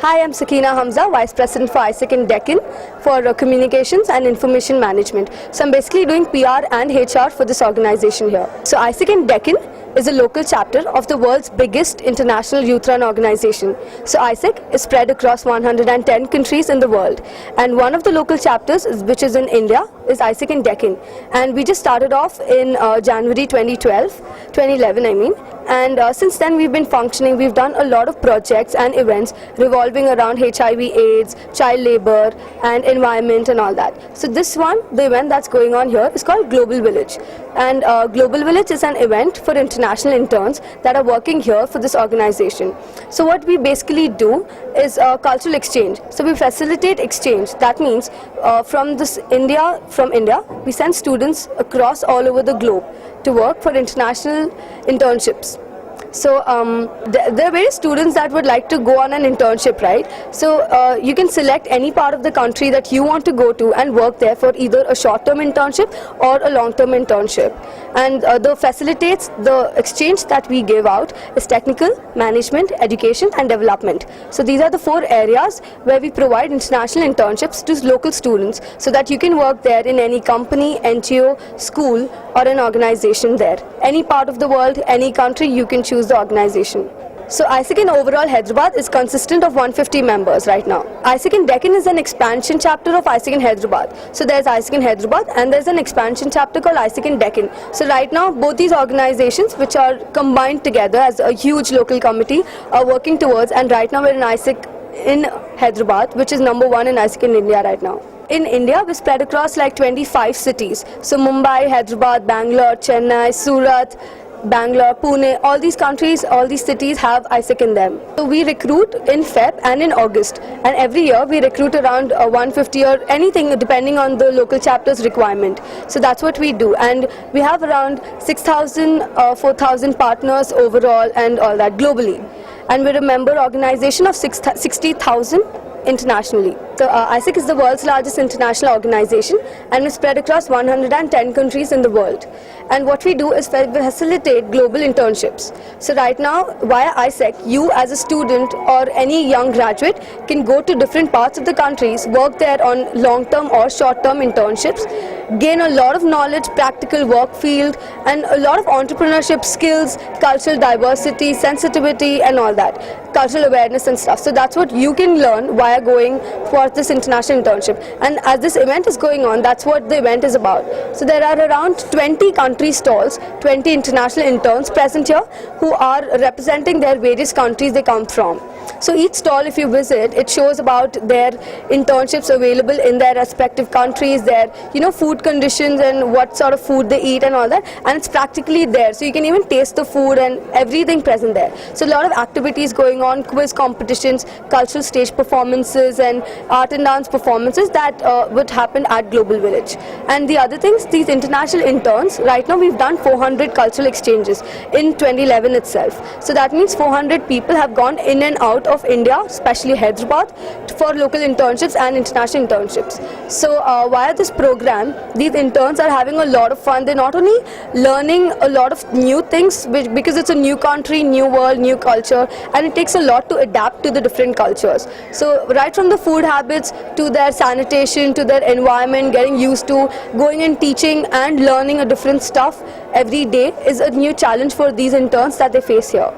Hi, I'm Sakina Hamza, Vice President for ISEC in Deccan for Communications and Information Management. So I'm basically doing PR and HR for this organization here. So ISEC in Deccan is a local chapter of the world's biggest international youth-run organization. So ISEC is spread across 110 countries in the world. And one of the local chapters, which is in India, is ISEC in Deccan. And we just started off in January 2011 I mean. And since then we've been functioning. We've done a lot of projects and events revolving around HIV, AIDS, child labor and environment and all that. So this one, the event that's going on here is called Global Village. And Global Village is an event for international interns that are working here for this organization. So what we basically do is cultural exchange. So we facilitate exchange. That means from India, we send students across all over the globe to work for international internships. So there are various students that would like to go on an internship, right? So you can select any part of the country that you want to go to and work there for either a short-term internship or a long-term internship. And the facilitates the exchange that we give out is technical, management, education and development. So these are the 4 areas where we provide international internships to local students so that you can work there in any company, NGO, school or an organization there. Any part of the world, any country, you can choose the organization. So ISEC in overall Hyderabad is consistent of 150 members right now. ISEC in Deccan is an expansion chapter of ISEC in Hyderabad. So there's ISEC in Hyderabad and there's an expansion chapter called ISEC in Deccan. So right now both these organizations, which are combined together as a huge local committee, are working towards, and right now we're in ISEC in Hyderabad, which is number 1 in ISEC in India right now. In India, we're spread across like 25 cities. So Mumbai, Hyderabad, Bangalore, Chennai, Surat, Bangalore, Pune, all these countries, all these cities have ISEC in them. So we recruit in Feb and in August, and every year we recruit around 150 or anything depending on the local chapter's requirement. So that's what we do, and we have around 6,000 4,000 partners overall and all that globally. And we're a member organization of 60,000 internationally. So ISEC is the world's largest international organization and we spread across 110 countries in the world. And what we do is facilitate global internships. So right now via ISEC, you as a student or any young graduate can go to different parts of the countries, work there on long-term or short-term internships, gain a lot of knowledge, practical work field and a lot of entrepreneurship skills, cultural diversity, sensitivity and all that, cultural awareness and stuff. So that's what you can learn via going for this international internship. And as this event is going on, that's what the event is about. So there are around 20 country stalls, 20 international interns present here who are representing their various countries they come from. So each stall, if you visit, it shows about their internships available in their respective countries, their food conditions and what sort of food they eat and all that, and it's practically there. So you can even taste the food and everything present there. So a lot of activities going on, quiz competitions, cultural stage performances and art and dance performances that would happen at Global Village. And the other things, these international interns, right now we've done 400 cultural exchanges in 2011 itself. So that means 400 people have gone in and out of India, especially Hyderabad, for local internships and international internships. So via this program, these interns are having a lot of fun. They're not only learning a lot of new things, because it's a new country, new world, new culture, and it takes a lot to adapt to the different cultures. So right from the food habits to their sanitation, to their environment, getting used to going and teaching and learning a different stuff every day is a new challenge for these interns that they face here.